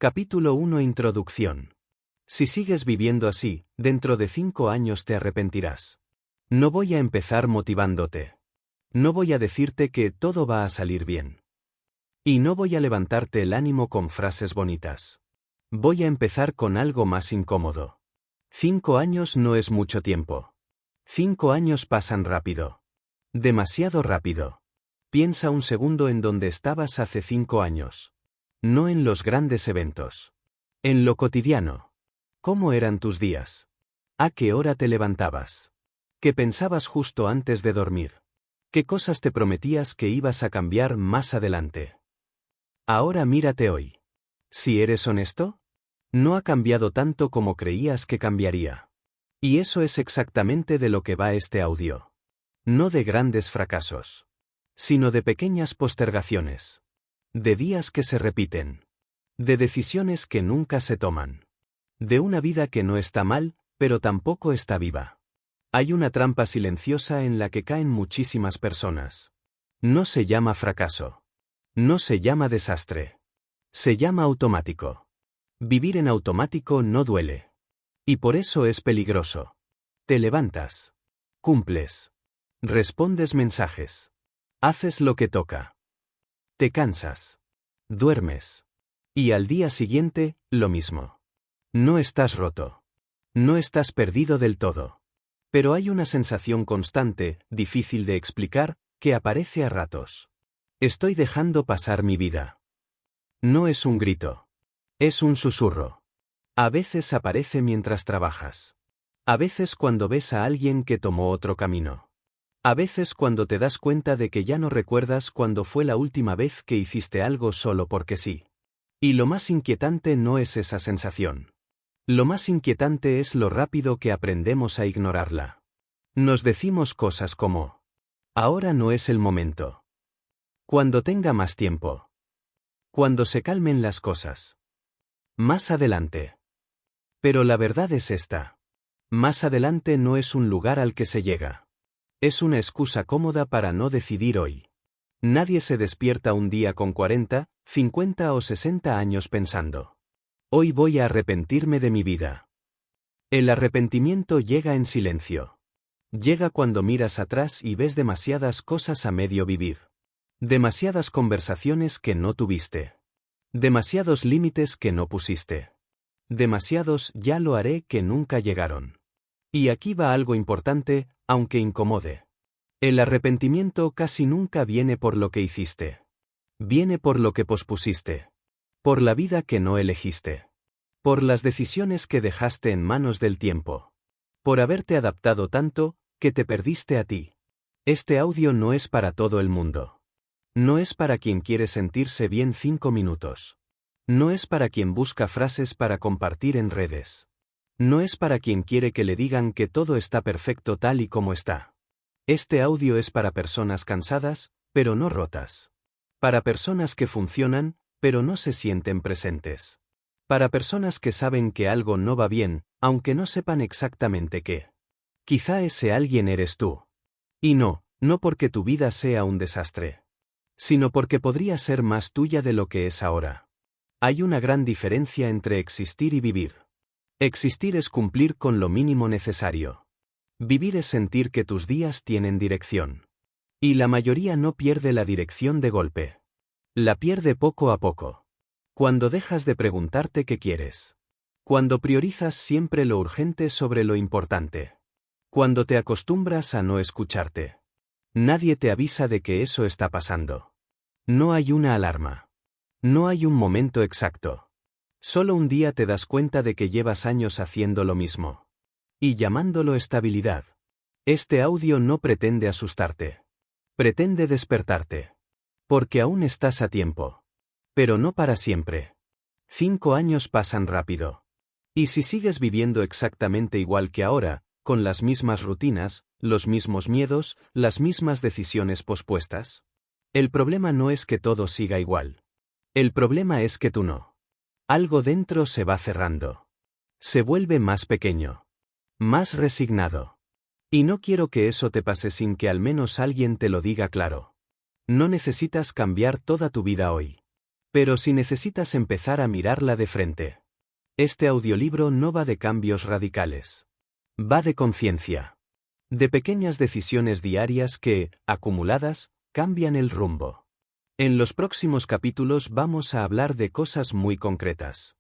Capítulo 1 Introducción. Si sigues viviendo así, dentro de 5 años te arrepentirás. No voy a empezar motivándote. No voy a decirte que todo va a salir bien. Y no voy a levantarte el ánimo con frases bonitas. Voy a empezar con algo más incómodo. 5 años no es mucho tiempo. 5 años pasan rápido. Demasiado rápido. Piensa un segundo en donde estabas hace 5 años. No en los grandes eventos. En lo cotidiano. ¿Cómo eran tus días? ¿A qué hora te levantabas? ¿Qué pensabas justo antes de dormir? ¿Qué cosas te prometías que ibas a cambiar más adelante? Ahora mírate hoy. Si eres honesto, no ha cambiado tanto como creías que cambiaría. Y eso es exactamente de lo que va este audio. No de grandes fracasos, sino de pequeñas postergaciones. De días que se repiten. De decisiones que nunca se toman. De una vida que no está mal, pero tampoco está viva. Hay una trampa silenciosa en la que caen muchísimas personas. No se llama fracaso. No se llama desastre. Se llama automático. Vivir en automático no duele. Y por eso es peligroso. Te levantas. Cumples. Respondes mensajes. Haces lo que toca. Te cansas. Duermes. Y al día siguiente, lo mismo. No estás roto. No estás perdido del todo. Pero hay una sensación constante, difícil de explicar, que aparece a ratos. Estoy dejando pasar mi vida. No es un grito. Es un susurro. A veces aparece mientras trabajas. A veces cuando ves a alguien que tomó otro camino. A veces cuando te das cuenta de que ya no recuerdas cuándo fue la última vez que hiciste algo solo porque sí. Y lo más inquietante no es esa sensación. Lo más inquietante es lo rápido que aprendemos a ignorarla. Nos decimos cosas como: ahora no es el momento. Cuando tenga más tiempo. Cuando se calmen las cosas. Más adelante. Pero la verdad es esta. Más adelante no es un lugar al que se llega. Es una excusa cómoda para no decidir hoy. Nadie se despierta un día con 40, 50 o 60 años pensando: hoy voy a arrepentirme de mi vida. El arrepentimiento llega en silencio. Llega cuando miras atrás y ves demasiadas cosas a medio vivir. Demasiadas conversaciones que no tuviste. Demasiados límites que no pusiste. Demasiados ya lo haré que nunca llegaron. Y aquí va algo importante, aunque incomode. El arrepentimiento casi nunca viene por lo que hiciste. Viene por lo que pospusiste. Por la vida que no elegiste. Por las decisiones que dejaste en manos del tiempo. Por haberte adaptado tanto, que te perdiste a ti. Este audio no es para todo el mundo. No es para quien quiere sentirse bien 5 minutos. No es para quien busca frases para compartir en redes. No es para quien quiere que le digan que todo está perfecto tal y como está. Este audio es para personas cansadas, pero no rotas. Para personas que funcionan, pero no se sienten presentes. Para personas que saben que algo no va bien, aunque no sepan exactamente qué. Quizá ese alguien eres tú. Y no porque tu vida sea un desastre. Sino porque podría ser más tuya de lo que es ahora. Hay una gran diferencia entre existir y vivir. Existir es cumplir con lo mínimo necesario. Vivir es sentir que tus días tienen dirección. Y la mayoría no pierde la dirección de golpe. La pierde poco a poco. Cuando dejas de preguntarte qué quieres. Cuando priorizas siempre lo urgente sobre lo importante. Cuando te acostumbras a no escucharte. Nadie te avisa de que eso está pasando. No hay una alarma. No hay un momento exacto. Solo un día te das cuenta de que llevas años haciendo lo mismo. Y llamándolo estabilidad. Este audio no pretende asustarte. Pretende despertarte. Porque aún estás a tiempo. Pero no para siempre. 5 años pasan rápido. Y si sigues viviendo exactamente igual que ahora, con las mismas rutinas, los mismos miedos, las mismas decisiones pospuestas. El problema no es que todo siga igual. El problema es que tú no. Algo dentro se va cerrando. Se vuelve más pequeño. Más resignado. Y no quiero que eso te pase sin que al menos alguien te lo diga claro. No necesitas cambiar toda tu vida hoy. Pero si necesitas empezar a mirarla de frente. Este audiolibro no va de cambios radicales. Va de conciencia. De pequeñas decisiones diarias que, acumuladas, cambian el rumbo. En los próximos capítulos vamos a hablar de cosas muy concretas.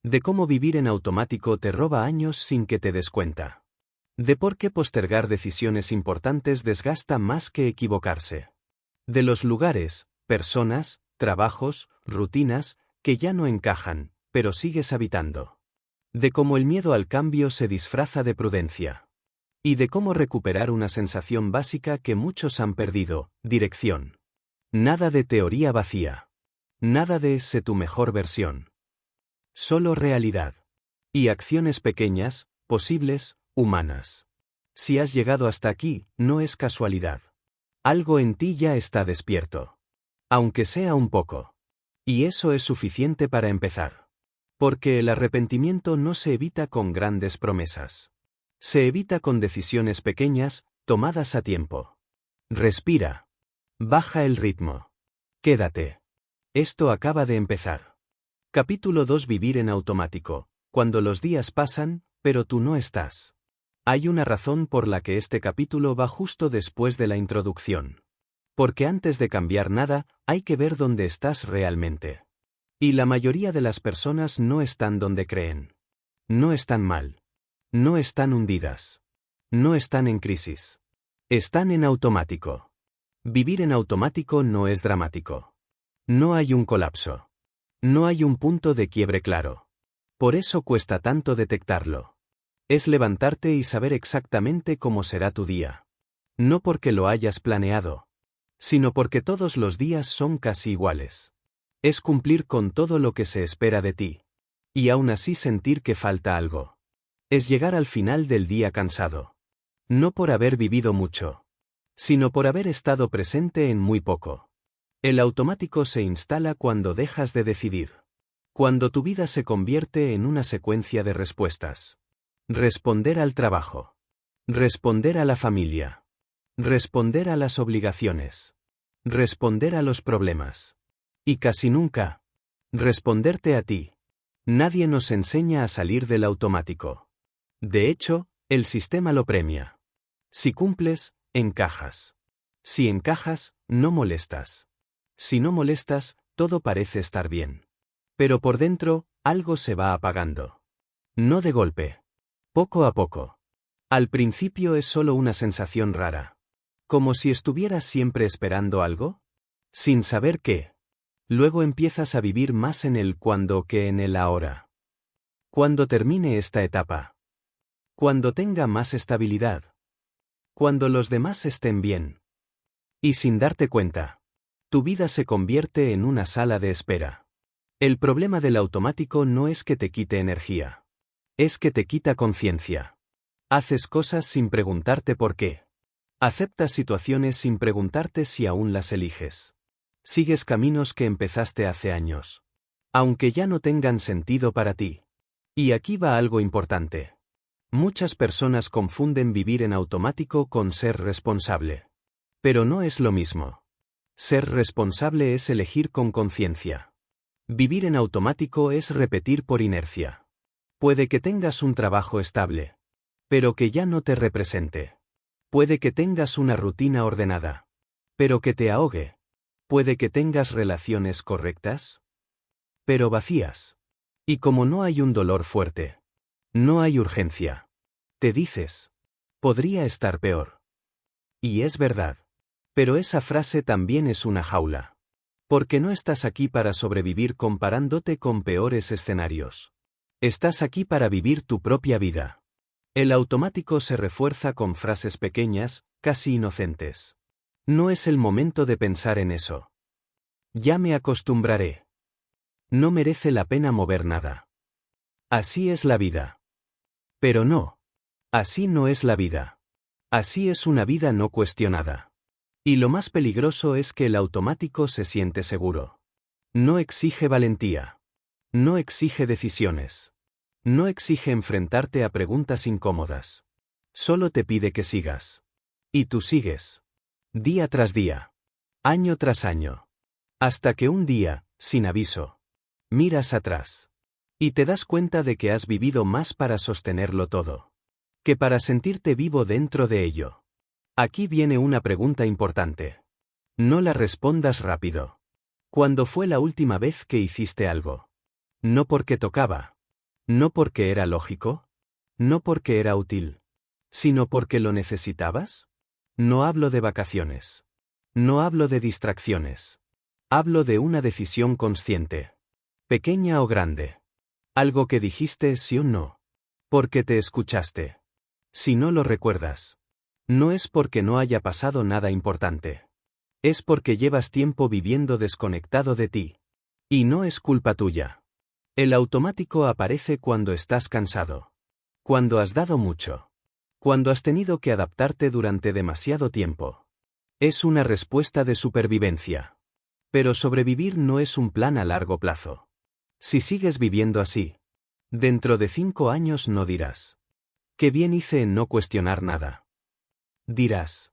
De cómo vivir en automático te roba años sin que te des cuenta. De por qué postergar decisiones importantes desgasta más que equivocarse. De los lugares, personas, trabajos, rutinas, que ya no encajan, pero sigues habitando. De cómo el miedo al cambio se disfraza de prudencia. Y de cómo recuperar una sensación básica que muchos han perdido, dirección. Nada de teoría vacía. Nada de sé tu mejor versión. Solo realidad. Y acciones pequeñas, posibles, humanas. Si has llegado hasta aquí, no es casualidad. Algo en ti ya está despierto. Aunque sea un poco. Y eso es suficiente para empezar. Porque el arrepentimiento no se evita con grandes promesas. Se evita con decisiones pequeñas, tomadas a tiempo. Respira. Baja el ritmo. Quédate. Esto acaba de empezar. Capítulo 2. Vivir en automático. Cuando los días pasan, pero tú no estás. Hay una razón por la que este capítulo va justo después de la introducción. Porque antes de cambiar nada, hay que ver dónde estás realmente. Y la mayoría de las personas no están donde creen. No están mal. No están hundidas. No están en crisis. Están en automático. Vivir en automático no es dramático. No hay un colapso. No hay un punto de quiebre claro. Por eso cuesta tanto detectarlo. Es levantarte y saber exactamente cómo será tu día. No porque lo hayas planeado, sino porque todos los días son casi iguales. Es cumplir con todo lo que se espera de ti. Y aún así sentir que falta algo. Es llegar al final del día cansado. No por haber vivido mucho, sino por haber estado presente en muy poco. El automático se instala cuando dejas de decidir. Cuando tu vida se convierte en una secuencia de respuestas. Responder al trabajo. Responder a la familia. Responder a las obligaciones. Responder a los problemas. Y casi nunca, responderte a ti. Nadie nos enseña a salir del automático. De hecho, el sistema lo premia. Si cumples, encajas. Si encajas, no molestas. Si no molestas, todo parece estar bien. Pero por dentro, algo se va apagando. No de golpe. Poco a poco. Al principio es solo una sensación rara. Como si estuvieras siempre esperando algo, sin saber qué. Luego empiezas a vivir más en el cuándo que en el ahora. Cuando termine esta etapa. Cuando tenga más estabilidad. Cuando los demás estén bien. Y sin darte cuenta, tu vida se convierte en una sala de espera. El problema del automático no es que te quite energía. Es que te quita conciencia. Haces cosas sin preguntarte por qué. Aceptas situaciones sin preguntarte si aún las eliges. Sigues caminos que empezaste hace años. Aunque ya no tengan sentido para ti. Y aquí va algo importante. Muchas personas confunden vivir en automático con ser responsable. Pero no es lo mismo. Ser responsable es elegir con conciencia. Vivir en automático es repetir por inercia. Puede que tengas un trabajo estable, pero que ya no te represente. Puede que tengas una rutina ordenada, pero que te ahogue. Puede que tengas relaciones correctas, pero vacías. Y como no hay un dolor fuerte, no hay urgencia. Te dices, podría estar peor. Y es verdad. Pero esa frase también es una jaula. Porque no estás aquí para sobrevivir comparándote con peores escenarios. Estás aquí para vivir tu propia vida. El automático se refuerza con frases pequeñas, casi inocentes. No es el momento de pensar en eso. Ya me acostumbraré. No merece la pena mover nada. Así es la vida. Pero no. Así no es la vida. Así es una vida no cuestionada. Y lo más peligroso es que el automático se siente seguro. No exige valentía. No exige decisiones. No exige enfrentarte a preguntas incómodas. Solo te pide que sigas. Y tú sigues. Día tras día. Año tras año. Hasta que un día, sin aviso. Miras atrás. Y te das cuenta de que has vivido más para sostenerlo todo que para sentirte vivo dentro de ello. Aquí viene una pregunta importante. No la respondas rápido. ¿Cuándo fue la última vez que hiciste algo? No porque tocaba. No porque era lógico. No porque era útil. Sino porque lo necesitabas. No hablo de vacaciones. No hablo de distracciones. Hablo de una decisión consciente. Pequeña o grande. Algo que dijiste sí o no. Porque te escuchaste. Si no lo recuerdas, no es porque no haya pasado nada importante. Es porque llevas tiempo viviendo desconectado de ti. Y no es culpa tuya. El automático aparece cuando estás cansado. Cuando has dado mucho. Cuando has tenido que adaptarte durante demasiado tiempo. Es una respuesta de supervivencia. Pero sobrevivir no es un plan a largo plazo. Si sigues viviendo así, dentro de 5 años no dirás: qué bien hice en no cuestionar nada. Dirás: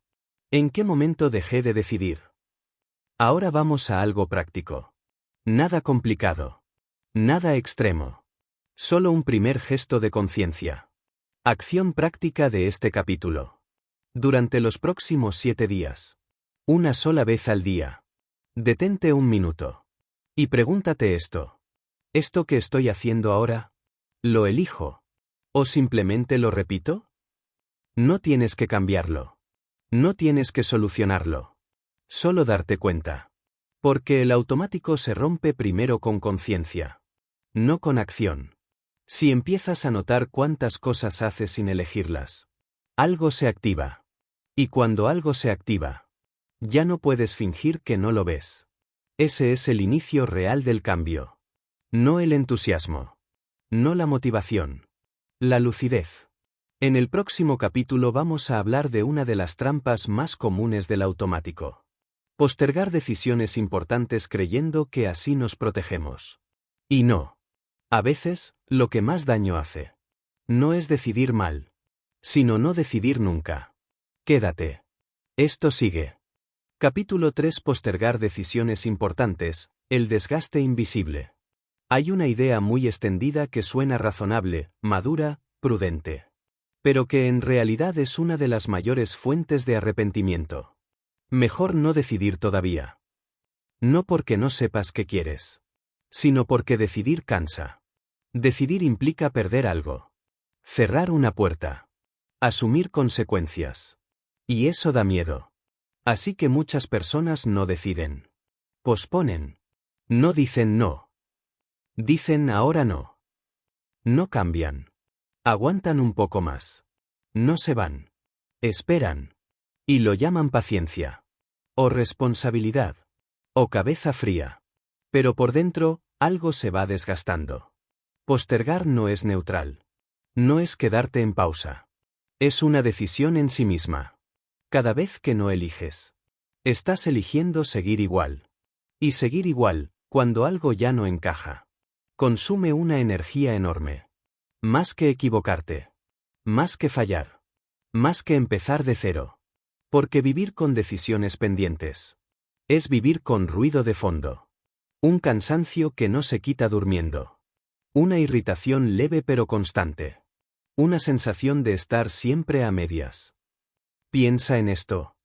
¿en qué momento dejé de decidir? Ahora vamos a algo práctico. Nada complicado. Nada extremo. Solo un primer gesto de conciencia. Acción práctica de este capítulo. Durante los próximos 7 días. Una sola vez al día. Detente un minuto. Y pregúntate esto. ¿Esto que estoy haciendo ahora? ¿Lo elijo? ¿O simplemente lo repito? No tienes que cambiarlo. No tienes que solucionarlo. Solo darte cuenta. Porque el automático se rompe primero con conciencia. No con acción. Si empiezas a notar cuántas cosas haces sin elegirlas, algo se activa. Y cuando algo se activa, ya no puedes fingir que no lo ves. Ese es el inicio real del cambio. No el entusiasmo. No la motivación. La lucidez. En el próximo capítulo vamos a hablar de una de las trampas más comunes del automático. Postergar decisiones importantes creyendo que así nos protegemos. Y no. A veces, lo que más daño hace no es decidir mal, sino no decidir nunca. Quédate. Esto sigue. Capítulo 3. Postergar decisiones importantes, el desgaste invisible. Hay una idea muy extendida que suena razonable, madura, prudente. Pero que en realidad es una de las mayores fuentes de arrepentimiento. Mejor no decidir todavía. No porque no sepas qué quieres, sino porque decidir cansa. Decidir implica perder algo. Cerrar una puerta. Asumir consecuencias. Y eso da miedo. Así que muchas personas no deciden. Posponen. No dicen no. Dicen ahora no. No cambian. Aguantan un poco más. No se van. Esperan. Y lo llaman paciencia. O responsabilidad. O cabeza fría. Pero por dentro, algo se va desgastando. Postergar no es neutral. No es quedarte en pausa. Es una decisión en sí misma. Cada vez que no eliges, estás eligiendo seguir igual. Y seguir igual, cuando algo ya no encaja, consume una energía enorme. Más que equivocarte. Más que fallar. Más que empezar de cero. Porque vivir con decisiones pendientes es vivir con ruido de fondo. Un cansancio que no se quita durmiendo. Una irritación leve pero constante. Una sensación de estar siempre a medias. Piensa en esto.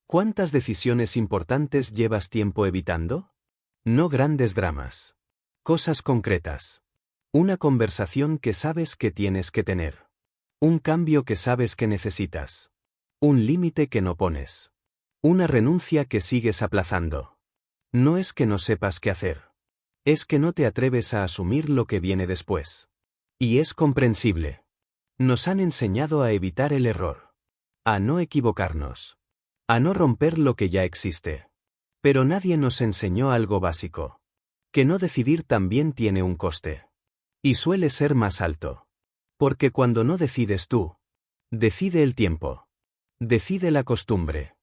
¿Cuántas decisiones importantes llevas tiempo evitando? No grandes dramas. Cosas concretas. Una conversación que sabes que tienes que tener. Un cambio que sabes que necesitas. Un límite que no pones. Una renuncia que sigues aplazando. No es que no sepas qué hacer. Es que no te atreves a asumir lo que viene después. Y es comprensible. Nos han enseñado a evitar el error. A no equivocarnos. A no romper lo que ya existe. Pero nadie nos enseñó algo básico. Que no decidir también tiene un coste. Y suele ser más alto. Porque cuando no decides tú, decide el tiempo. Decide la costumbre.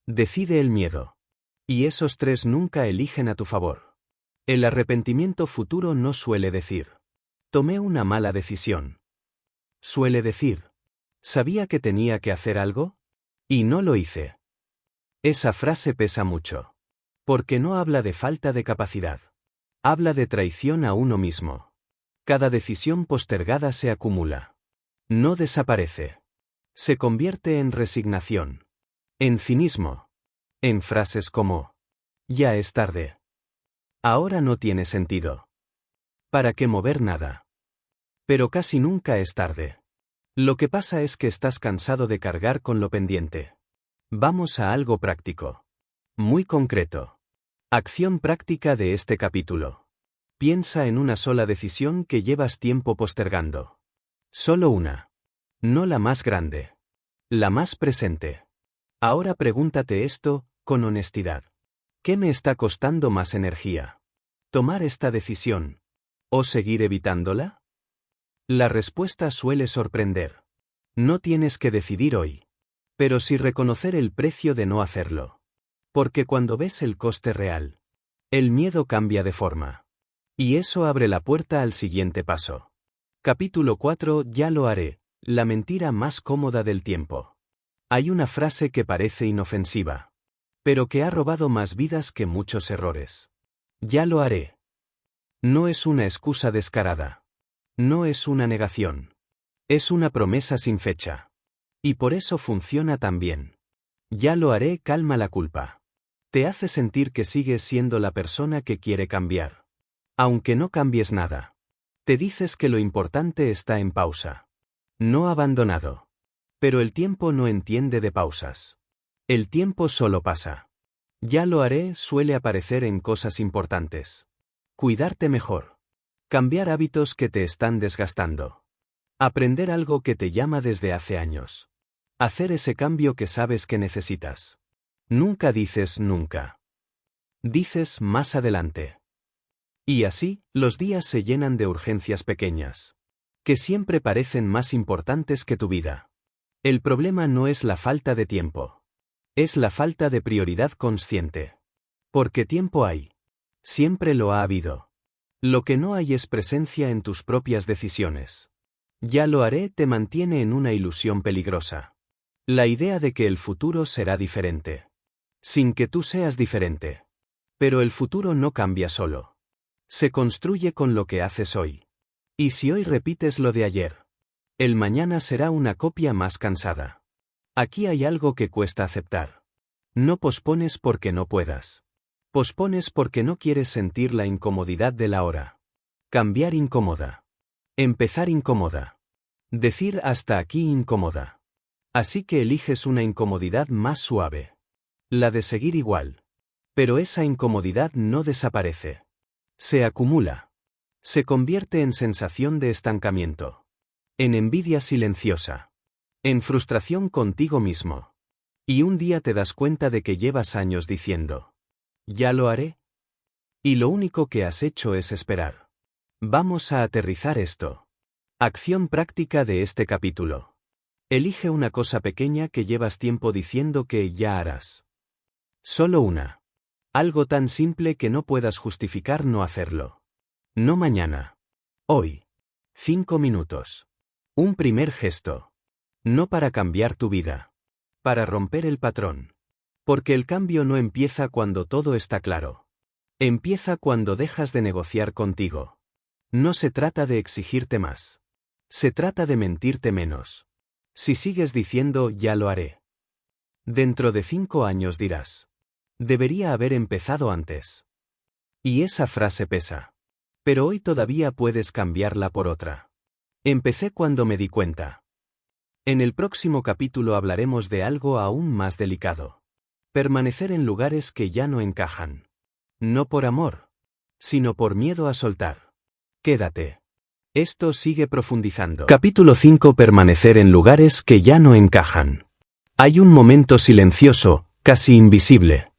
Decide el miedo. Y esos tres nunca eligen a tu favor. El arrepentimiento futuro no suele decir: tomé una mala decisión. Suele decir: ¿sabía que tenía que hacer algo? Y no lo hice. Esa frase pesa mucho. Porque no habla de falta de capacidad. Habla de traición a uno mismo. Cada decisión postergada se acumula. No desaparece. Se convierte en resignación. En cinismo. En frases como: ya es tarde. Ahora no tiene sentido. ¿Para qué mover nada? Pero casi nunca es tarde. Lo que pasa es que estás cansado de cargar con lo pendiente. Vamos a algo práctico. Muy concreto. Acción práctica de este capítulo. Piensa en una sola decisión que llevas tiempo postergando. Solo una. No la más grande. La más presente. Ahora pregúntate esto, con honestidad. ¿Qué me está costando más energía? ¿Tomar esta decisión? ¿O seguir evitándola? La respuesta suele sorprender. No tienes que decidir hoy. Pero sí reconocer el precio de no hacerlo. Porque cuando ves el coste real, el miedo cambia de forma. Y eso abre la puerta al siguiente paso. Capítulo 4. Ya lo haré. La mentira más cómoda del tiempo. Hay una frase que parece inofensiva, pero que ha robado más vidas que muchos errores. Ya lo haré. No es una excusa descarada. No es una negación. Es una promesa sin fecha. Y por eso funciona tan bien. Ya lo haré calma la culpa. Te hace sentir que sigues siendo la persona que quiere cambiar. Aunque no cambies nada. Te dices que lo importante está en pausa. No abandonado. Pero el tiempo no entiende de pausas. El tiempo solo pasa. Ya lo haré suele aparecer en cosas importantes. Cuidarte mejor. Cambiar hábitos que te están desgastando. Aprender algo que te llama desde hace años. Hacer ese cambio que sabes que necesitas. Nunca dices nunca. Dices más adelante. Y así, los días se llenan de urgencias pequeñas. Que siempre parecen más importantes que tu vida. El problema no es la falta de tiempo. Es la falta de prioridad consciente. Porque tiempo hay. Siempre lo ha habido. Lo que no hay es presencia en tus propias decisiones. Ya lo haré te mantiene en una ilusión peligrosa. La idea de que el futuro será diferente. Sin que tú seas diferente. Pero el futuro no cambia solo. Se construye con lo que haces hoy. Y si hoy repites lo de ayer, el mañana será una copia más cansada. Aquí hay algo que cuesta aceptar. No pospones porque no puedas. Pospones porque no quieres sentir la incomodidad de la hora. Cambiar incómoda. Empezar incómoda. Decir hasta aquí incómoda. Así que eliges una incomodidad más suave. La de seguir igual. Pero esa incomodidad no desaparece. Se acumula. Se convierte en sensación de estancamiento. En envidia silenciosa. En frustración contigo mismo. Y un día te das cuenta de que llevas años diciendo: ya lo haré. Y lo único que has hecho es esperar. Vamos a aterrizar esto. Acción práctica de este capítulo. Elige una cosa pequeña que llevas tiempo diciendo que ya harás. Solo una. Algo tan simple que no puedas justificar no hacerlo. No mañana. Hoy. 5 minutos. Un primer gesto. No para cambiar tu vida. Para romper el patrón. Porque el cambio no empieza cuando todo está claro. Empieza cuando dejas de negociar contigo. No se trata de exigirte más. Se trata de mentirte menos. Si sigues diciendo ya lo haré. Dentro de 5 años dirás: debería haber empezado antes. Y esa frase pesa. Pero hoy todavía puedes cambiarla por otra. Empecé cuando me di cuenta. En el próximo capítulo hablaremos de algo aún más delicado. Permanecer en lugares que ya no encajan. No por amor, sino por miedo a soltar. Quédate. Esto sigue profundizando. Capítulo 5. Permanecer en lugares que ya no encajan. Hay un momento silencioso, casi invisible,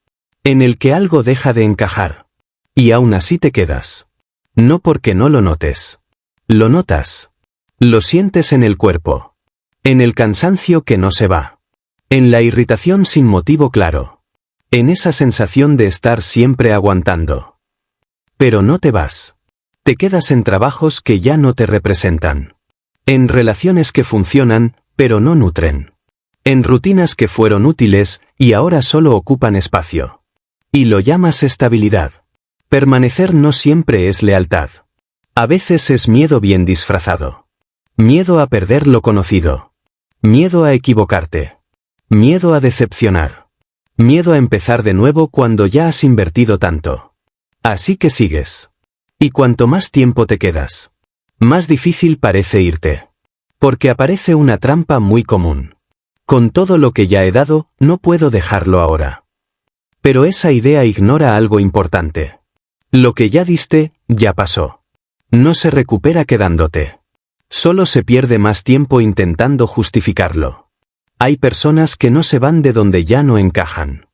en el que algo deja de encajar. Y aún así te quedas. No porque no lo notes. Lo notas. Lo sientes en el cuerpo. En el cansancio que no se va. En la irritación sin motivo claro. En esa sensación de estar siempre aguantando. Pero no te vas. Te quedas en trabajos que ya no te representan. En relaciones que funcionan, pero no nutren. En rutinas que fueron útiles, y ahora solo ocupan espacio. Y lo llamas estabilidad. Permanecer no siempre es lealtad. A veces es miedo bien disfrazado. Miedo a perder lo conocido. Miedo a equivocarte. Miedo a decepcionar. Miedo a empezar de nuevo cuando ya has invertido tanto. Así que sigues. Y cuanto más tiempo te quedas, más difícil parece irte. Porque aparece una trampa muy común. Con todo lo que ya he dado, no puedo dejarlo ahora. Pero esa idea ignora algo importante. Lo que ya diste, ya pasó. No se recupera quedándote. Solo se pierde más tiempo intentando justificarlo. Hay personas que no se van de donde ya no encajan.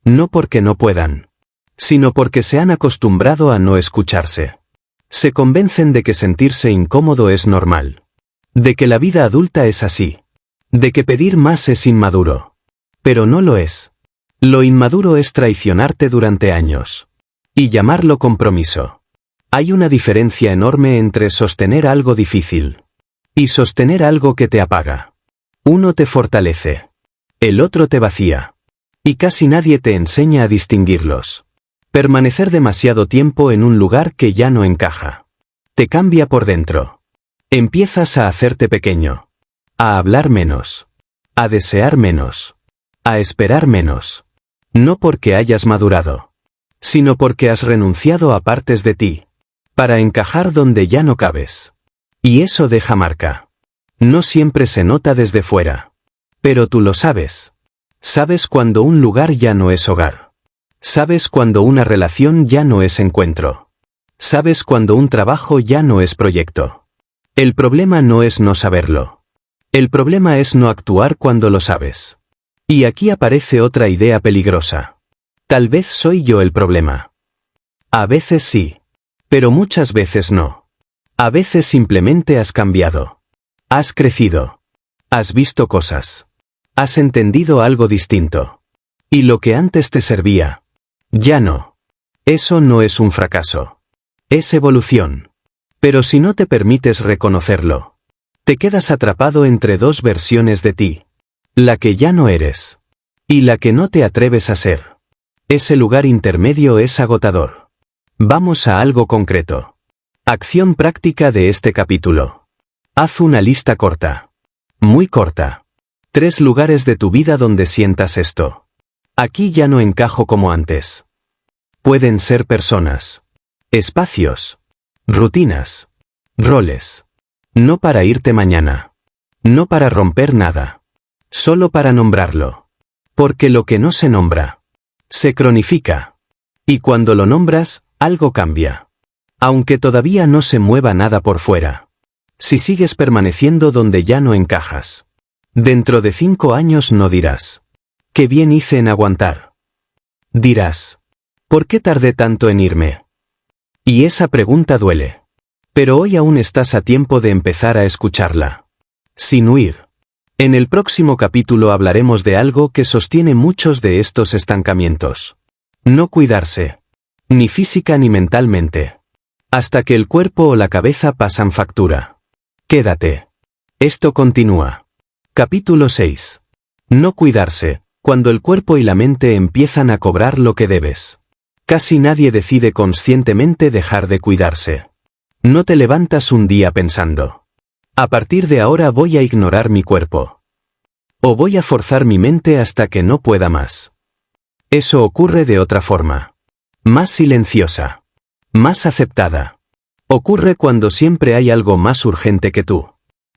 No porque no puedan, sino porque se han acostumbrado a no escucharse. Se convencen de que sentirse incómodo es normal. De que la vida adulta es así. De que pedir más es inmaduro. Pero no lo es. Lo inmaduro es traicionarte durante años. Y llamarlo compromiso. Hay una diferencia enorme entre sostener algo difícil y sostener algo que te apaga. Uno te fortalece. El otro te vacía. Y casi nadie te enseña a distinguirlos. Permanecer demasiado tiempo en un lugar que ya no encaja. Te cambia por dentro. Empiezas a hacerte pequeño. A hablar menos. A desear menos. A esperar menos. No porque hayas madurado, sino porque has renunciado a partes de ti, para encajar donde ya no cabes. Y eso deja marca. No siempre se nota desde fuera. Pero tú lo sabes. Sabes cuando un lugar ya no es hogar. Sabes cuando una relación ya no es encuentro. Sabes cuando un trabajo ya no es proyecto. El problema no es no saberlo. El problema es no actuar cuando lo sabes. Y aquí aparece otra idea peligrosa. Tal vez soy yo el problema. A veces sí. Pero muchas veces no. A veces simplemente has cambiado. Has crecido. Has visto cosas. Has entendido algo distinto. Y lo que antes te servía, ya no. Eso no es un fracaso. Es evolución. Pero si no te permites reconocerlo, te quedas atrapado entre dos versiones de ti. La que ya no eres. Y la que no te atreves a ser. Ese lugar intermedio es agotador. Vamos a algo concreto. Acción práctica de este capítulo. Haz una lista corta. Muy corta. 3 lugares de tu vida donde sientas esto. Aquí ya no encajo como antes. Pueden ser personas, espacios, rutinas, roles. No para irte mañana. No para romper nada. Solo para nombrarlo. Porque lo que no se nombra, se cronifica. Y cuando lo nombras, algo cambia. Aunque todavía no se mueva nada por fuera. Si sigues permaneciendo donde ya no encajas. Dentro de 5 años no dirás, qué bien hice en aguantar. Dirás, ¿por qué tardé tanto en irme? Y esa pregunta duele. Pero hoy aún estás a tiempo de empezar a escucharla. Sin huir. En el próximo capítulo hablaremos de algo que sostiene muchos de estos estancamientos. No cuidarse. Ni física ni mentalmente. Hasta que el cuerpo o la cabeza pasan factura. Quédate. Esto continúa. Capítulo 6. No cuidarse, cuando el cuerpo y la mente empiezan a cobrar lo que debes. Casi nadie decide conscientemente dejar de cuidarse. No te levantas un día pensando, a partir de ahora voy a ignorar mi cuerpo. O voy a forzar mi mente hasta que no pueda más. Eso ocurre de otra forma. Más silenciosa. Más aceptada. Ocurre cuando siempre hay algo más urgente que tú.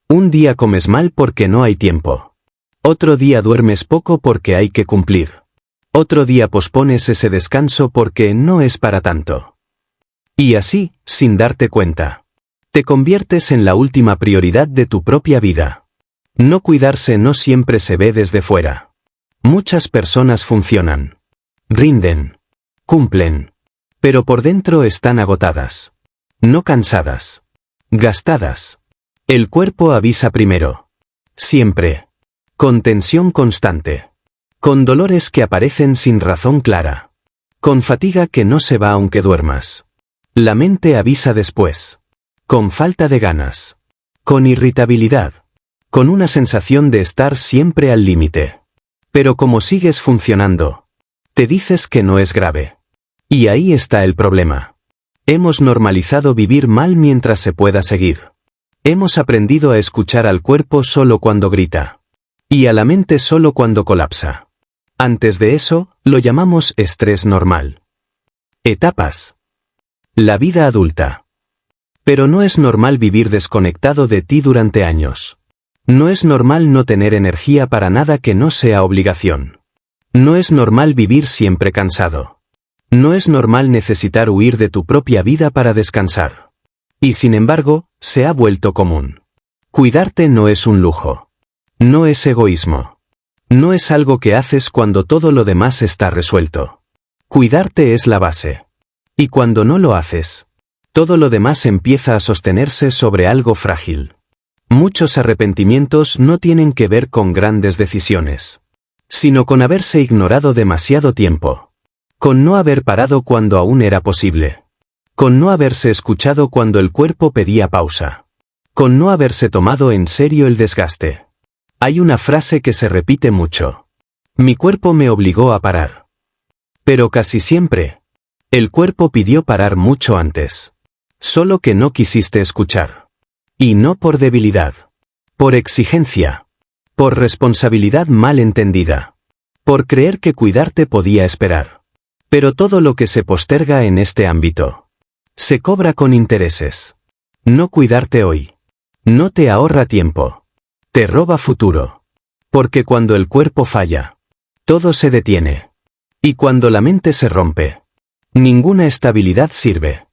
Un día comes mal porque no hay tiempo. Otro día duermes poco porque hay que cumplir. Otro día pospones ese descanso porque no es para tanto. Y así, sin darte cuenta, te conviertes en la última prioridad de tu propia vida. No cuidarse no siempre se ve desde fuera. Muchas personas funcionan. Rinden. Cumplen. Pero por dentro están agotadas. No cansadas. Gastadas. El cuerpo avisa primero. Siempre. Con tensión constante. Con dolores que aparecen sin razón clara. Con fatiga que no se va aunque duermas. La mente avisa después. Con falta de ganas. Con irritabilidad. Con una sensación de estar siempre al límite. Pero como sigues funcionando, te dices que no es grave. Y ahí está el problema. Hemos normalizado vivir mal mientras se pueda seguir. Hemos aprendido a escuchar al cuerpo solo cuando grita. Y a la mente solo cuando colapsa. Antes de eso, lo llamamos estrés normal. Etapas. La vida adulta. Pero no es normal vivir desconectado de ti durante años. No es normal no tener energía para nada que no sea obligación. No es normal vivir siempre cansado. No es normal necesitar huir de tu propia vida para descansar. Y sin embargo, se ha vuelto común. Cuidarte no es un lujo. No es egoísmo. No es algo que haces cuando todo lo demás está resuelto. Cuidarte es la base. Y cuando no lo haces, todo lo demás empieza a sostenerse sobre algo frágil. Muchos arrepentimientos no tienen que ver con grandes decisiones, sino con haberse ignorado demasiado tiempo. Con no haber parado cuando aún era posible. Con no haberse escuchado cuando el cuerpo pedía pausa. Con no haberse tomado en serio el desgaste. Hay una frase que se repite mucho. Mi cuerpo me obligó a parar. Pero casi siempre, el cuerpo pidió parar mucho antes. Solo que no quisiste escuchar. Y no por debilidad. Por exigencia. Por responsabilidad mal entendida. Por creer que cuidarte podía esperar. Pero todo lo que se posterga en este ámbito se cobra con intereses. No cuidarte hoy no te ahorra tiempo. Te roba futuro. Porque cuando el cuerpo falla, todo se detiene. Y cuando la mente se rompe, ninguna estabilidad sirve.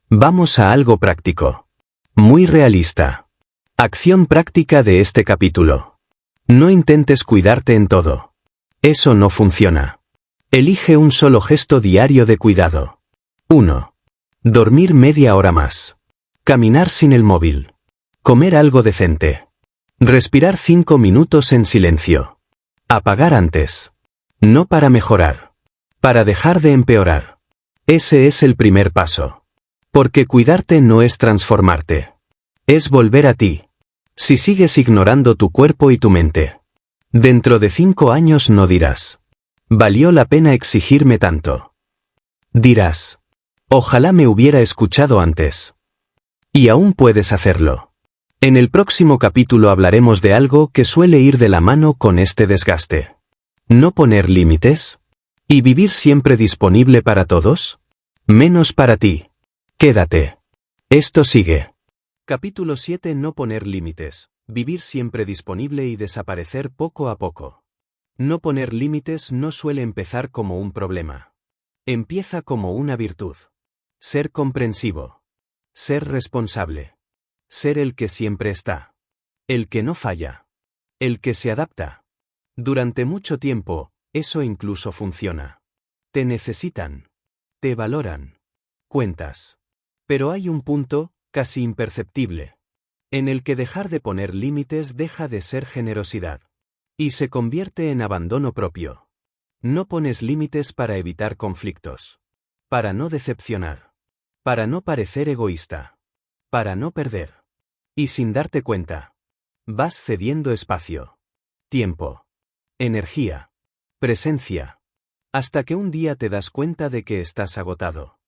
Vamos a algo práctico. Muy realista. Acción práctica de este capítulo. No intentes cuidarte en todo. Eso no funciona. Elige un solo gesto diario de cuidado. 1. Dormir media hora más. Caminar sin el móvil. Comer algo decente. Respirar 5 minutos en silencio. Apagar antes. No para mejorar. Para dejar de empeorar. Ese es el primer paso. Porque cuidarte no es transformarte. Es volver a ti. Si sigues ignorando tu cuerpo y tu mente, dentro de 5 años no dirás: ¿valió la pena exigirme tanto? Dirás: ojalá me hubiera escuchado antes. Y aún puedes hacerlo. En el próximo capítulo hablaremos de algo que suele ir de la mano con este desgaste. ¿No poner límites? ¿Y vivir siempre disponible para todos? Menos para ti. Quédate. Esto sigue. Capítulo 7. No poner límites. Vivir siempre disponible y desaparecer poco a poco. No poner límites no suele empezar como un problema. Empieza como una virtud. Ser comprensivo. Ser responsable. Ser el que siempre está. El que no falla. El que se adapta. Durante mucho tiempo, eso incluso funciona. Te necesitan. Te valoran. Cuentas. Pero hay un punto, casi imperceptible, en el que dejar de poner límites deja de ser generosidad. Y se convierte en abandono propio. No pones límites para evitar conflictos. Para no decepcionar. Para no parecer egoísta. Para no perder. Y sin darte cuenta, vas cediendo espacio. Tiempo. Energía. Presencia. Hasta que un día te das cuenta de que estás agotado.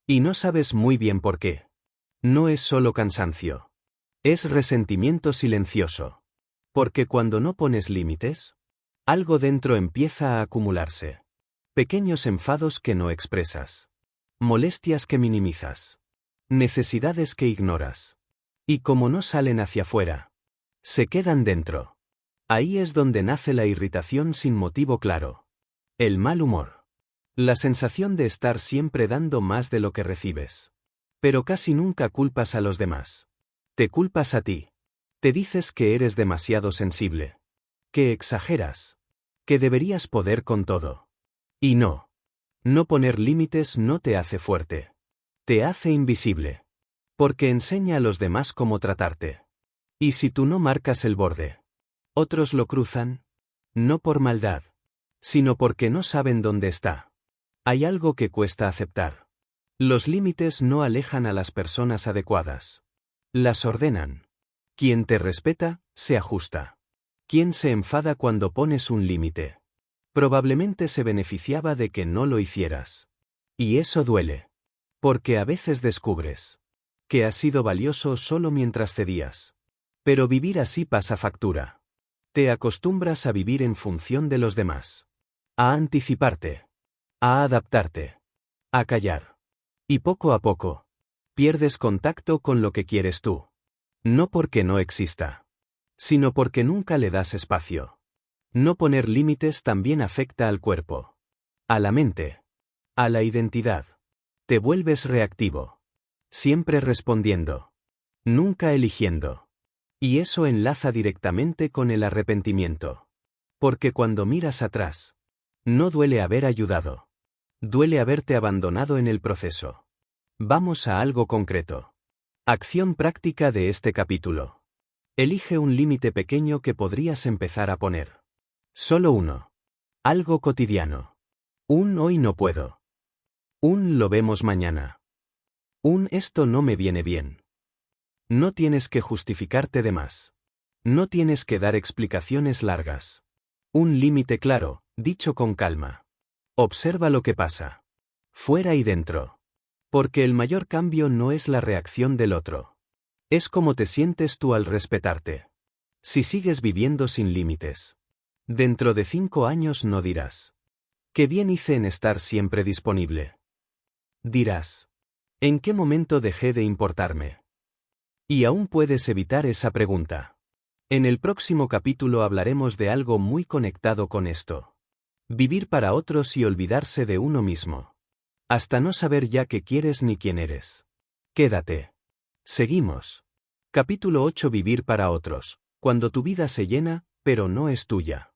Y no sabes muy bien por qué. No es solo cansancio. Es resentimiento silencioso. Porque cuando no pones límites, algo dentro empieza a acumularse. Pequeños enfados que no expresas. Molestias que minimizas. Necesidades que ignoras. Y como no salen hacia afuera, se quedan dentro. Ahí es donde nace la irritación sin motivo claro. El mal humor. La sensación de estar siempre dando más de lo que recibes. Pero casi nunca culpas a los demás. Te culpas a ti. Te dices que eres demasiado sensible. Que exageras. Que deberías poder con todo. Y no. No poner límites no te hace fuerte. Te hace invisible. Porque enseña a los demás cómo tratarte. Y si tú no marcas el borde, otros lo cruzan, no por maldad, sino porque no saben dónde está. Hay algo que cuesta aceptar. Los límites no alejan a las personas adecuadas. Las ordenan. Quien te respeta, se ajusta. Quien se enfada cuando pones un límite, probablemente se beneficiaba de que no lo hicieras. Y eso duele. Porque a veces descubres que has sido valioso solo mientras cedías. Pero vivir así pasa factura. Te acostumbras a vivir en función de los demás. A anticiparte. A adaptarte. A callar. Y poco a poco, pierdes contacto con lo que quieres tú. No porque no exista, sino porque nunca le das espacio. No poner límites también afecta al cuerpo, a la mente, a la identidad. Te vuelves reactivo. Siempre respondiendo. Nunca eligiendo. Y eso enlaza directamente con el arrepentimiento. Porque cuando miras atrás, no duele haber ayudado. Duele haberte abandonado en el proceso. Vamos a algo concreto. Acción práctica de este capítulo. Elige un límite pequeño que podrías empezar a poner. Solo uno. Algo cotidiano. Un hoy no puedo. Un lo vemos mañana. Un esto no me viene bien. No tienes que justificarte de más. No tienes que dar explicaciones largas. Un límite claro, dicho con calma. Observa lo que pasa. Fuera y dentro. Porque el mayor cambio no es la reacción del otro. Es cómo te sientes tú al respetarte. Si sigues viviendo sin límites, dentro de 5 años no dirás: «Qué bien hice en estar siempre disponible». Dirás: «¿En qué momento dejé de importarme?». Y aún puedes evitar esa pregunta. En el próximo capítulo hablaremos de algo muy conectado con esto. Vivir para otros y olvidarse de uno mismo. Hasta no saber ya qué quieres ni quién eres. Quédate. Seguimos. Capítulo 8. Vivir para otros. Cuando tu vida se llena, pero no es tuya.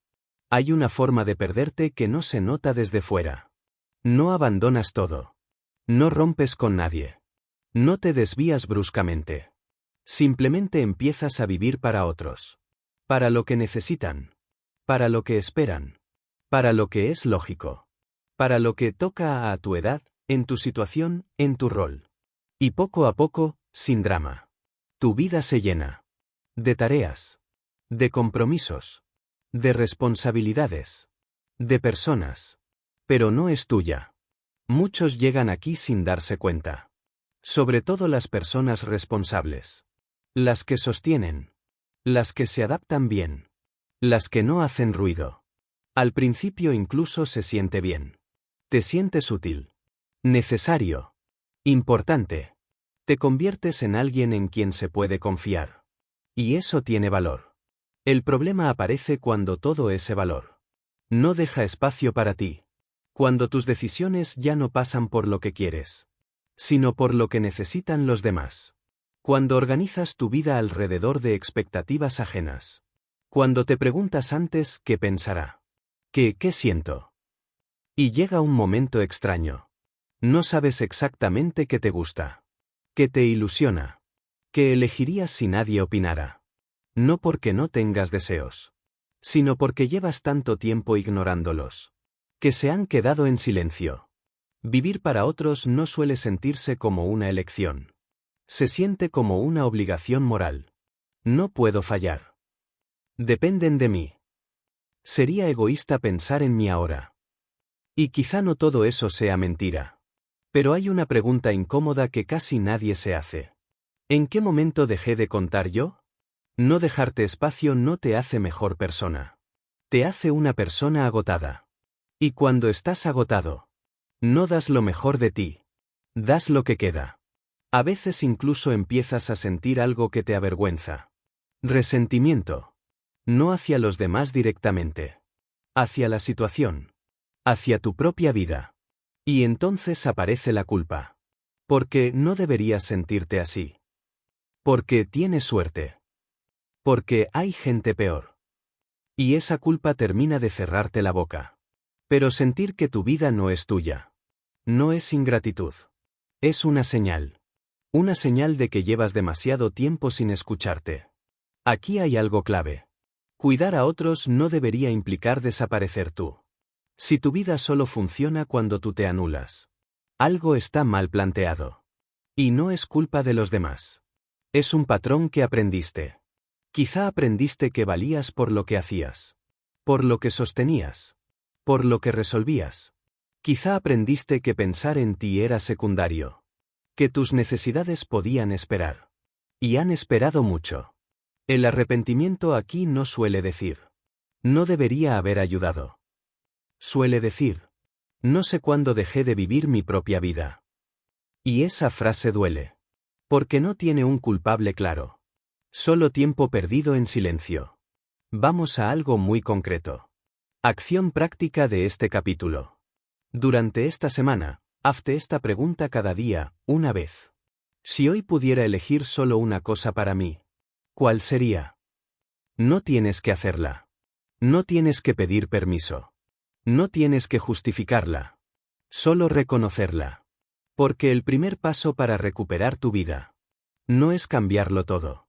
Hay una forma de perderte que no se nota desde fuera. No abandonas todo. No rompes con nadie. No te desvías bruscamente. Simplemente empiezas a vivir para otros. Para lo que necesitan. Para lo que esperan. Para lo que es lógico. Para lo que toca a tu edad, en tu situación, en tu rol. Y poco a poco, sin drama. Tu vida se llena. De tareas. De compromisos. De responsabilidades. De personas. Pero no es tuya. Muchos llegan aquí sin darse cuenta. Sobre todo las personas responsables. Las que sostienen. Las que se adaptan bien. Las que no hacen ruido. Al principio incluso se siente bien. Te sientes útil. Necesario. Importante. Te conviertes en alguien en quien se puede confiar. Y eso tiene valor. El problema aparece cuando todo ese valor no deja espacio para ti. Cuando tus decisiones ya no pasan por lo que quieres, sino por lo que necesitan los demás. Cuando organizas tu vida alrededor de expectativas ajenas. Cuando te preguntas antes qué pensará. ¿Qué siento? Y llega un momento extraño. No sabes exactamente qué te gusta. Qué te ilusiona. Qué elegirías si nadie opinara. No porque no tengas deseos, sino porque llevas tanto tiempo ignorándolos, que se han quedado en silencio. Vivir para otros no suele sentirse como una elección. Se siente como una obligación moral. No puedo fallar. Dependen de mí. Sería egoísta pensar en mí ahora. Y quizá no todo eso sea mentira. Pero hay una pregunta incómoda que casi nadie se hace. ¿En qué momento dejé de contar yo? No dejarte espacio no te hace mejor persona. Te hace una persona agotada. Y cuando estás agotado, no das lo mejor de ti. Das lo que queda. A veces incluso empiezas a sentir algo que te avergüenza. Resentimiento. No hacia los demás directamente. Hacia la situación. Hacia tu propia vida. Y entonces aparece la culpa. Porque no deberías sentirte así. Porque tienes suerte. Porque hay gente peor. Y esa culpa termina de cerrarte la boca. Pero sentir que tu vida no es tuya. No es ingratitud. Es una señal. Una señal de que llevas demasiado tiempo sin escucharte. Aquí hay algo clave. Cuidar a otros no debería implicar desaparecer tú. Si tu vida solo funciona cuando tú te anulas, algo está mal planteado. Y no es culpa de los demás. Es un patrón que aprendiste. Quizá aprendiste que valías por lo que hacías. Por lo que sostenías. Por lo que resolvías. Quizá aprendiste que pensar en ti era secundario. Que tus necesidades podían esperar. Y han esperado mucho. El arrepentimiento aquí no suele decir: no debería haber ayudado. Suele decir: no sé cuándo dejé de vivir mi propia vida. Y esa frase duele. Porque no tiene un culpable claro. Solo tiempo perdido en silencio. Vamos a algo muy concreto. Acción práctica de este capítulo. Durante esta semana, hazte esta pregunta cada día, una vez. Si hoy pudiera elegir solo una cosa para mí, ¿cuál sería? No tienes que hacerla. No tienes que pedir permiso. No tienes que justificarla. Solo reconocerla. Porque el primer paso para recuperar tu vida no es cambiarlo todo.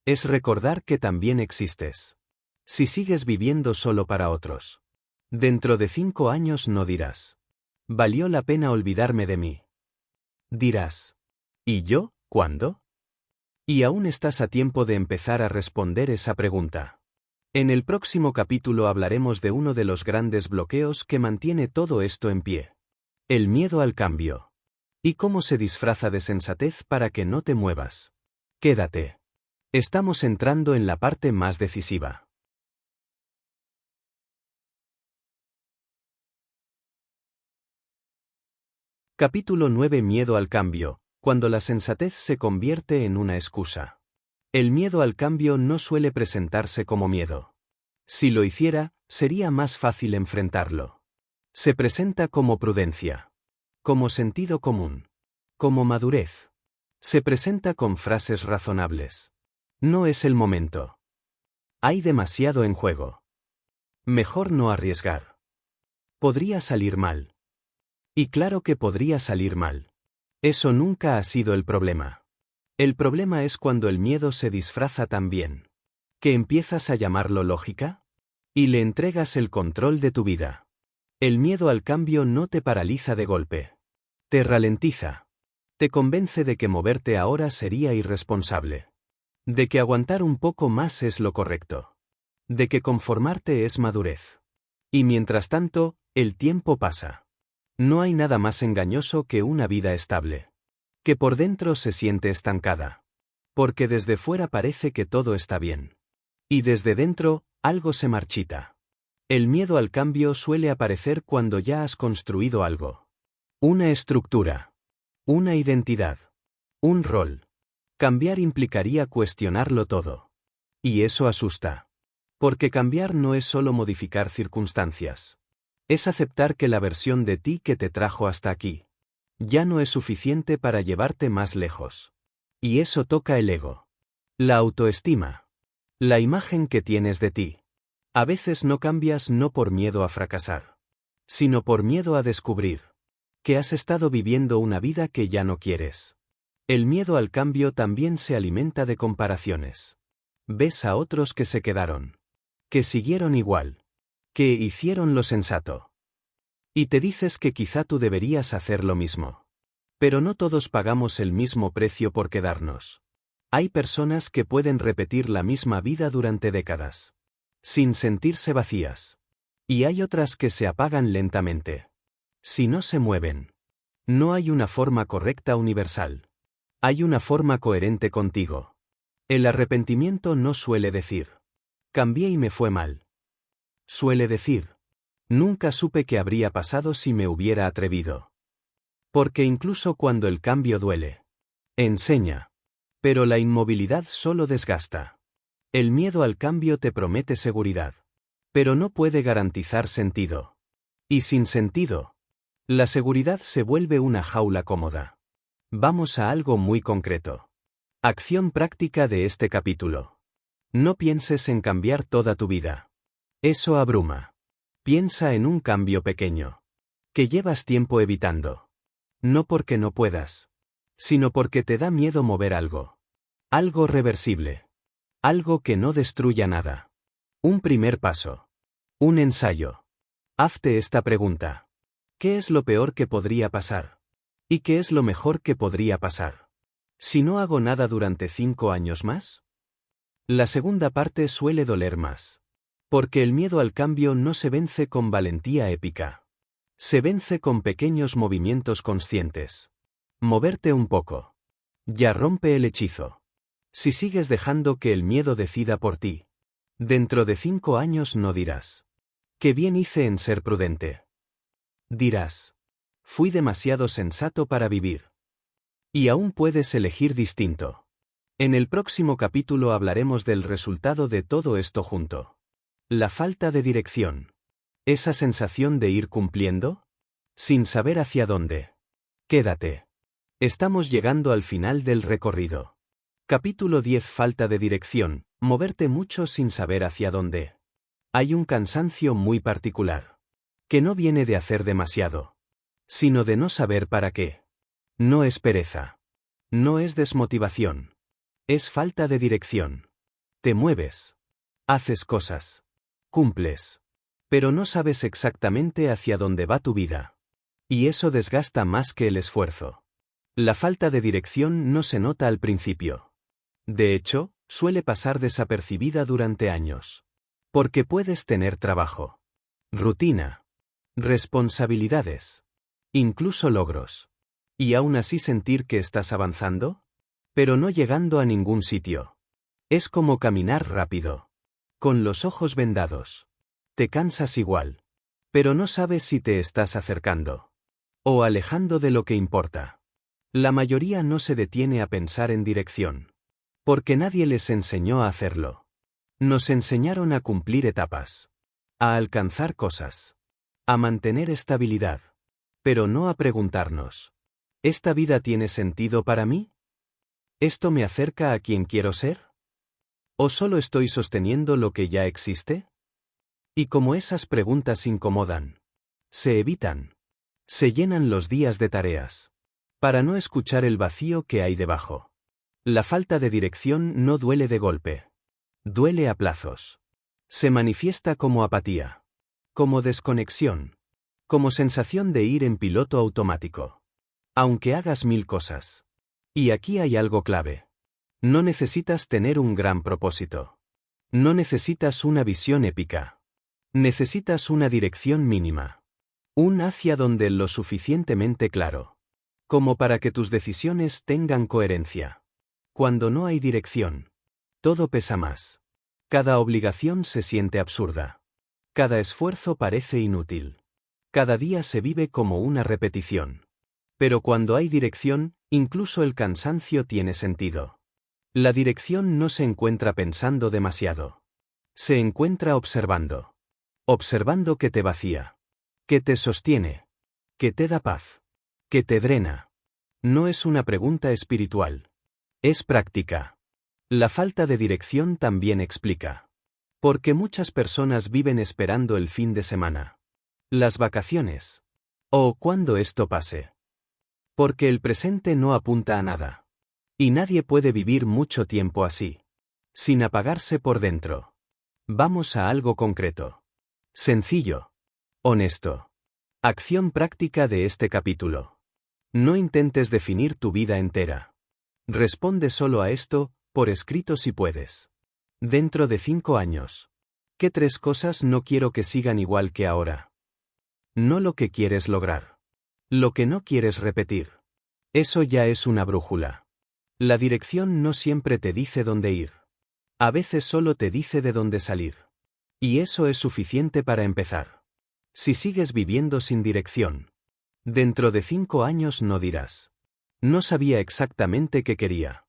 Es recordar que también existes. Si sigues viviendo solo para otros, dentro de 5 años no dirás: valió la pena olvidarme de mí. Dirás: ¿y yo, cuándo? Y aún estás a tiempo de empezar a responder esa pregunta. En el próximo capítulo hablaremos de uno de los grandes bloqueos que mantiene todo esto en pie. El miedo al cambio. Y cómo se disfraza de sensatez para que no te muevas. Quédate. Estamos entrando en la parte más decisiva. Capítulo 9. Miedo al cambio, cuando la sensatez se convierte en una excusa. El miedo al cambio no suele presentarse como miedo. Si lo hiciera, sería más fácil enfrentarlo. Se presenta como prudencia. Como sentido común. Como madurez. Se presenta con frases razonables. No es el momento. Hay demasiado en juego. Mejor no arriesgar. Podría salir mal. Y claro que podría salir mal. Eso nunca ha sido el problema. El problema es cuando el miedo se disfraza tan bien. Que empiezas a llamarlo lógica. Y le entregas el control de tu vida. El miedo al cambio no te paraliza de golpe. Te ralentiza. Te convence de que moverte ahora sería irresponsable. De que aguantar un poco más es lo correcto. De que conformarte es madurez. Y mientras tanto, el tiempo pasa. No hay nada más engañoso que una vida estable. Que por dentro se siente estancada. Porque desde fuera parece que todo está bien. Y desde dentro, algo se marchita. El miedo al cambio suele aparecer cuando ya has construido algo. Una estructura. Una identidad. Un rol. Cambiar implicaría cuestionarlo todo. Y eso asusta. Porque cambiar no es solo modificar circunstancias. Es aceptar que la versión de ti que te trajo hasta aquí ya no es suficiente para llevarte más lejos. Y eso toca el ego. La autoestima. La imagen que tienes de ti. A veces no cambias no por miedo a fracasar, sino por miedo a descubrir que has estado viviendo una vida que ya no quieres. El miedo al cambio también se alimenta de comparaciones. Ves a otros que se quedaron, que siguieron igual, que hicieron lo sensato. Y te dices que quizá tú deberías hacer lo mismo. Pero no todos pagamos el mismo precio por quedarnos. Hay personas que pueden repetir la misma vida durante décadas, sin sentirse vacías. Y hay otras que se apagan lentamente. Si no se mueven. No hay una forma correcta universal. Hay una forma coherente contigo. El arrepentimiento no suele decir: cambié y me fue mal. Suele decir: nunca supe qué habría pasado si me hubiera atrevido. Porque incluso cuando el cambio duele, enseña. Pero la inmovilidad solo desgasta. El miedo al cambio te promete seguridad. Pero no puede garantizar sentido. Y sin sentido, la seguridad se vuelve una jaula cómoda. Vamos a algo muy concreto. Acción práctica de este capítulo. No pienses en cambiar toda tu vida. Eso abruma. Piensa en un cambio pequeño. Que llevas tiempo evitando. No porque no puedas, sino porque te da miedo mover algo. Algo reversible. Algo que no destruya nada. Un primer paso. Un ensayo. Hazte esta pregunta. ¿Qué es lo peor que podría pasar? ¿Y qué es lo mejor que podría pasar? ¿Si no hago nada durante 5 años más? La segunda parte suele doler más. Porque el miedo al cambio no se vence con valentía épica. Se vence con pequeños movimientos conscientes. Moverte un poco. Ya rompe el hechizo. Si sigues dejando que el miedo decida por ti, dentro de 5 años no dirás: «Qué bien hice en ser prudente». Dirás: «Fui demasiado sensato para vivir». Y aún puedes elegir distinto. En el próximo capítulo hablaremos del resultado de todo esto junto. La falta de dirección. Esa sensación de ir cumpliendo, sin saber hacia dónde. Quédate. Estamos llegando al final del recorrido. Capítulo 10. Falta de dirección, moverte mucho sin saber hacia dónde. Hay un cansancio muy particular, que no viene de hacer demasiado, sino de no saber para qué. No es pereza. No es desmotivación. Es falta de dirección. Te mueves. Haces cosas. Cumples. Pero no sabes exactamente hacia dónde va tu vida. Y eso desgasta más que el esfuerzo. La falta de dirección no se nota al principio. De hecho, suele pasar desapercibida durante años. Porque puedes tener trabajo, rutina, responsabilidades, incluso logros. Y aún así sentir que estás avanzando, pero no llegando a ningún sitio. Es como caminar rápido, con los ojos vendados. Te cansas igual, pero no sabes si te estás acercando o alejando de lo que importa. La mayoría no se detiene a pensar en dirección, porque nadie les enseñó a hacerlo. Nos enseñaron a cumplir etapas, a alcanzar cosas, a mantener estabilidad, pero no a preguntarnos: ¿esta vida tiene sentido para mí? ¿Esto me acerca a quien quiero ser? ¿O solo estoy sosteniendo lo que ya existe? Y como esas preguntas incomodan, se evitan, se llenan los días de tareas, para no escuchar el vacío que hay debajo. La falta de dirección no duele de golpe. Duele a plazos. Se manifiesta como apatía, como desconexión, como sensación de ir en piloto automático. Aunque hagas 1000 cosas. Y aquí hay algo clave. No necesitas tener un gran propósito. No necesitas una visión épica. Necesitas una dirección mínima. Un hacia donde lo suficientemente claro, como para que tus decisiones tengan coherencia. Cuando no hay dirección, todo pesa más. Cada obligación se siente absurda. Cada esfuerzo parece inútil. Cada día se vive como una repetición. Pero cuando hay dirección, incluso el cansancio tiene sentido. La dirección no se encuentra pensando demasiado. Se encuentra observando. Observando que te vacía, que te sostiene, que te da paz, que te drena. No es una pregunta espiritual. Es práctica. La falta de dirección también explica por qué muchas personas viven esperando el fin de semana, las vacaciones, o cuando esto pase. Porque el presente no apunta a nada. Y nadie puede vivir mucho tiempo así, sin apagarse por dentro. Vamos a algo concreto. Sencillo. Honesto. Acción práctica de este capítulo. No intentes definir tu vida entera. Responde solo a esto, por escrito si puedes. Dentro de 5 años. ¿Qué 3 cosas no quiero que sigan igual que ahora? No lo que quieres lograr. Lo que no quieres repetir. Eso ya es una brújula. La dirección no siempre te dice dónde ir. A veces solo te dice de dónde salir. Y eso es suficiente para empezar. Si sigues viviendo sin dirección, dentro de 5 años no dirás: «No sabía exactamente qué quería».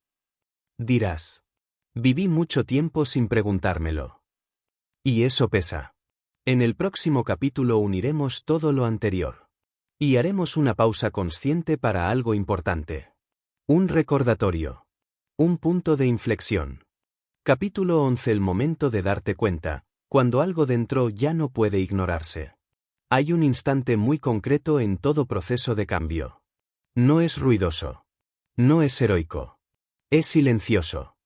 Dirás: «Viví mucho tiempo sin preguntármelo». Y eso pesa. En el próximo capítulo uniremos todo lo anterior. Y haremos una pausa consciente para algo importante. Un recordatorio. Un punto de inflexión. Capítulo 11. El momento de darte cuenta, cuando algo dentro ya no puede ignorarse. Hay un instante muy concreto en todo proceso de cambio. No es ruidoso. No es heroico. Es silencioso.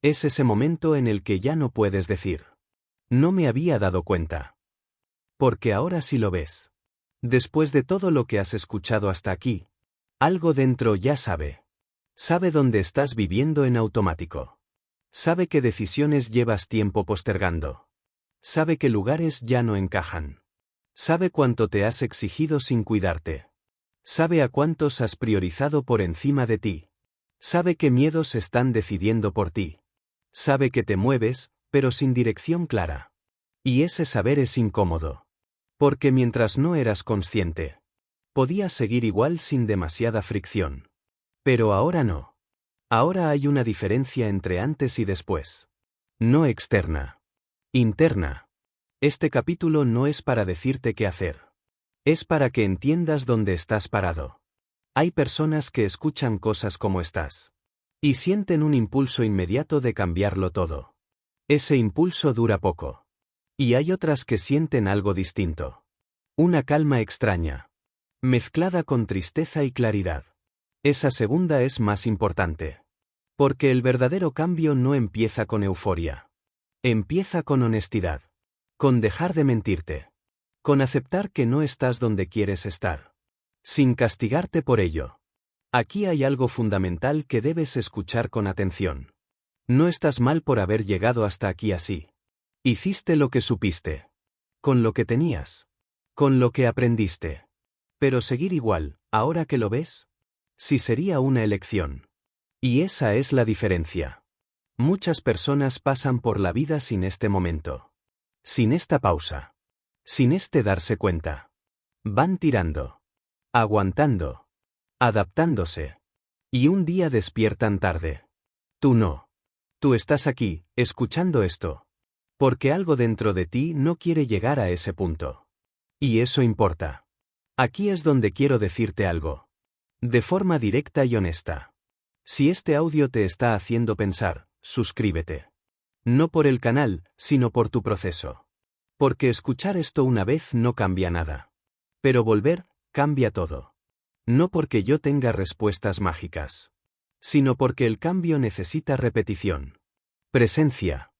Es ese momento en el que ya no puedes decir: «No me había dado cuenta». Porque ahora sí lo ves. Después de todo lo que has escuchado hasta aquí, algo dentro ya sabe. Sabe dónde estás viviendo en automático. Sabe qué decisiones llevas tiempo postergando. Sabe qué lugares ya no encajan. Sabe cuánto te has exigido sin cuidarte. Sabe a cuántos has priorizado por encima de ti. Sabe qué miedos están decidiendo por ti. Sabe que te mueves, pero sin dirección clara. Y ese saber es incómodo. Porque mientras no eras consciente, podías seguir igual sin demasiada fricción. Pero ahora no. Ahora hay una diferencia entre antes y después. No externa. Interna. Este capítulo no es para decirte qué hacer. Es para que entiendas dónde estás parado. Hay personas que escuchan cosas como estás. Y sienten un impulso inmediato de cambiarlo todo. Ese impulso dura poco. Y hay otras que sienten algo distinto. Una calma extraña. Mezclada con tristeza y claridad. Esa segunda es más importante. Porque el verdadero cambio no empieza con euforia. Empieza con honestidad. Con dejar de mentirte. Con aceptar que no estás donde quieres estar. Sin castigarte por ello. Aquí hay algo fundamental que debes escuchar con atención. No estás mal por haber llegado hasta aquí así. Hiciste lo que supiste. Con lo que tenías. Con lo que aprendiste. Pero seguir igual, ahora que lo ves, sí sería una elección. Y esa es la diferencia. Muchas personas pasan por la vida sin este momento. Sin esta pausa. Sin este darse cuenta. Van tirando. Aguantando. Adaptándose. Y un día despiertan tarde. Tú no. Tú estás aquí, escuchando esto. Porque algo dentro de ti no quiere llegar a ese punto. Y eso importa. Aquí es donde quiero decirte algo. De forma directa y honesta. Si este audio te está haciendo pensar, suscríbete. No por el canal, sino por tu proceso. Porque escuchar esto una vez no cambia nada. Pero volver, cambia todo. No porque yo tenga respuestas mágicas. Sino porque el cambio necesita repetición. Presencia.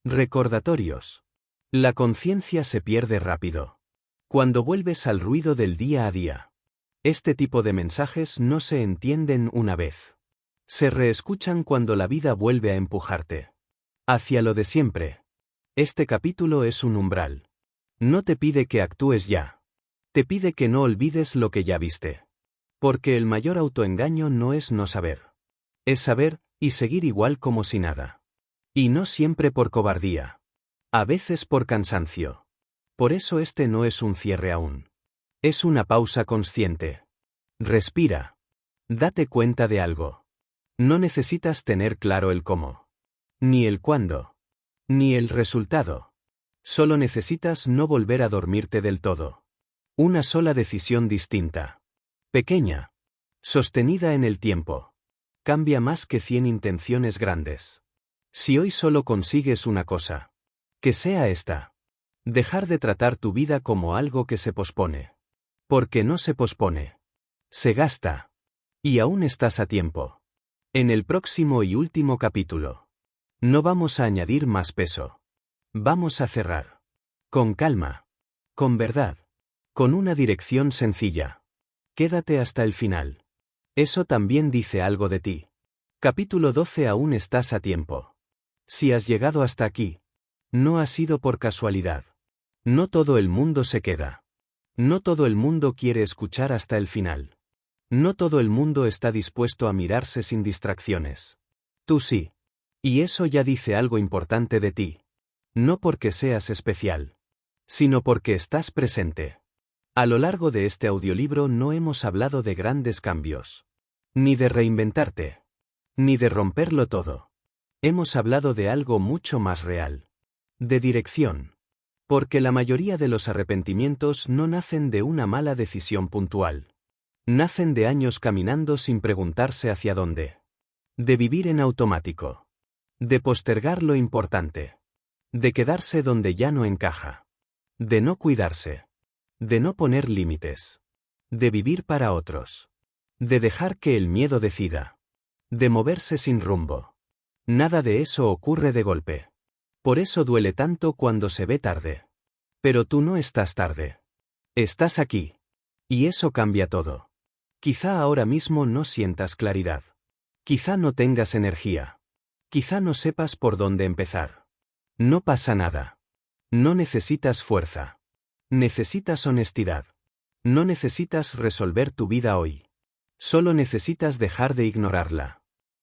Recordatorios. La conciencia se pierde rápido. Cuando vuelves al ruido del día a día. Este tipo de mensajes no se entienden una vez. Se reescuchan cuando la vida vuelve a empujarte. Hacia lo de siempre. Este capítulo es un umbral. No te pide que actúes ya. Te pide que no olvides lo que ya viste. Porque el mayor autoengaño no es no saber. Es saber, y seguir igual como si nada. Y no siempre por cobardía. A veces por cansancio. Por eso este no es un cierre aún. Es una pausa consciente. Respira. Date cuenta de algo. No necesitas tener claro el cómo. Ni el cuándo. Ni el resultado. Solo necesitas no volver a dormirte del todo. Una sola decisión distinta. Pequeña. Sostenida en el tiempo. Cambia más que 100 intenciones grandes. Si hoy solo consigues una cosa. Que sea esta. Dejar de tratar tu vida como algo que se pospone. Porque no se pospone. Se gasta. Y aún estás a tiempo. En el próximo y último capítulo. No vamos a añadir más peso. Vamos a cerrar. Con calma. Con verdad. Con una dirección sencilla. Quédate hasta el final. Eso también dice algo de ti. Capítulo 12. Aún estás a tiempo. Si has llegado hasta aquí, no ha sido por casualidad. No todo el mundo se queda. No todo el mundo quiere escuchar hasta el final. No todo el mundo está dispuesto a mirarse sin distracciones. Tú sí. Y eso ya dice algo importante de ti. No porque seas especial, sino porque estás presente. A lo largo de este audiolibro no hemos hablado de grandes cambios. Ni de reinventarte. Ni de romperlo todo. Hemos hablado de algo mucho más real. De dirección. Porque la mayoría de los arrepentimientos no nacen de una mala decisión puntual. Nacen de años caminando sin preguntarse hacia dónde. De vivir en automático. De postergar lo importante. De quedarse donde ya no encaja. De no cuidarse. De no poner límites. De vivir para otros. De dejar que el miedo decida. De moverse sin rumbo. Nada de eso ocurre de golpe. Por eso duele tanto cuando se ve tarde. Pero tú no estás tarde. Estás aquí. Y eso cambia todo. Quizá ahora mismo no sientas claridad. Quizá no tengas energía. Quizá no sepas por dónde empezar. No pasa nada. No necesitas fuerza. Necesitas honestidad. No necesitas resolver tu vida hoy. Solo necesitas dejar de ignorarla.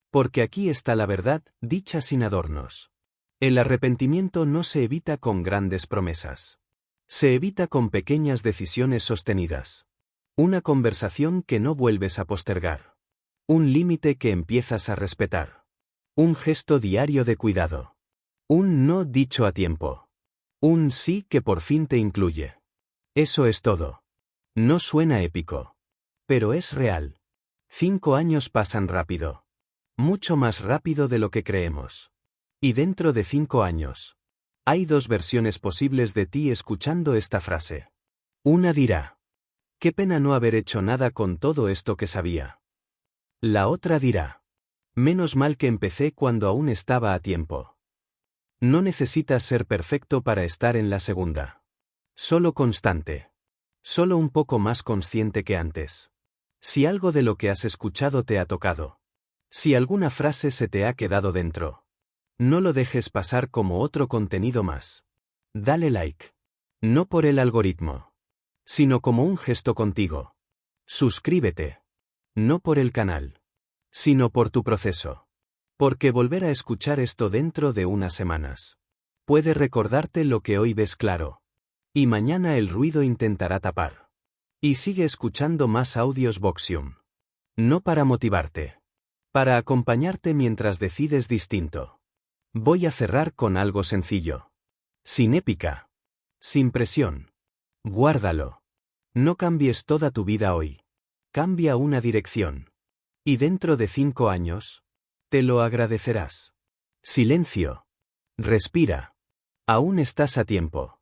Porque aquí está la verdad, dicha sin adornos. El arrepentimiento no se evita con grandes promesas. Se evita con pequeñas decisiones sostenidas. Una conversación que no vuelves a postergar. Un límite que empiezas a respetar. Un gesto diario de cuidado. Un no dicho a tiempo. Un sí que por fin te incluye. Eso es todo. No suena épico. Pero es real. 5 años pasan rápido. Mucho más rápido de lo que creemos. Y dentro de 5 años. Hay 2 versiones posibles de ti escuchando esta frase. Una dirá: qué pena no haber hecho nada con todo esto que sabía. La otra dirá: menos mal que empecé cuando aún estaba a tiempo. No necesitas ser perfecto para estar en la segunda. Solo constante. Solo un poco más consciente que antes. Si algo de lo que has escuchado te ha tocado. Si alguna frase se te ha quedado dentro. No lo dejes pasar como otro contenido más. Dale like. No por el algoritmo. Sino como un gesto contigo. Suscríbete. No por el canal. Sino por tu proceso. Porque volver a escuchar esto dentro de unas semanas. Puede recordarte lo que hoy ves claro. Y mañana el ruido intentará tapar. Y sigue escuchando más audios Voxium. No para motivarte. Para acompañarte mientras decides distinto. Voy a cerrar con algo sencillo. Sin épica. Sin presión. Guárdalo. No cambies toda tu vida hoy. Cambia una dirección. Y dentro de 5 años, te lo agradecerás. Silencio. Respira. Aún estás a tiempo.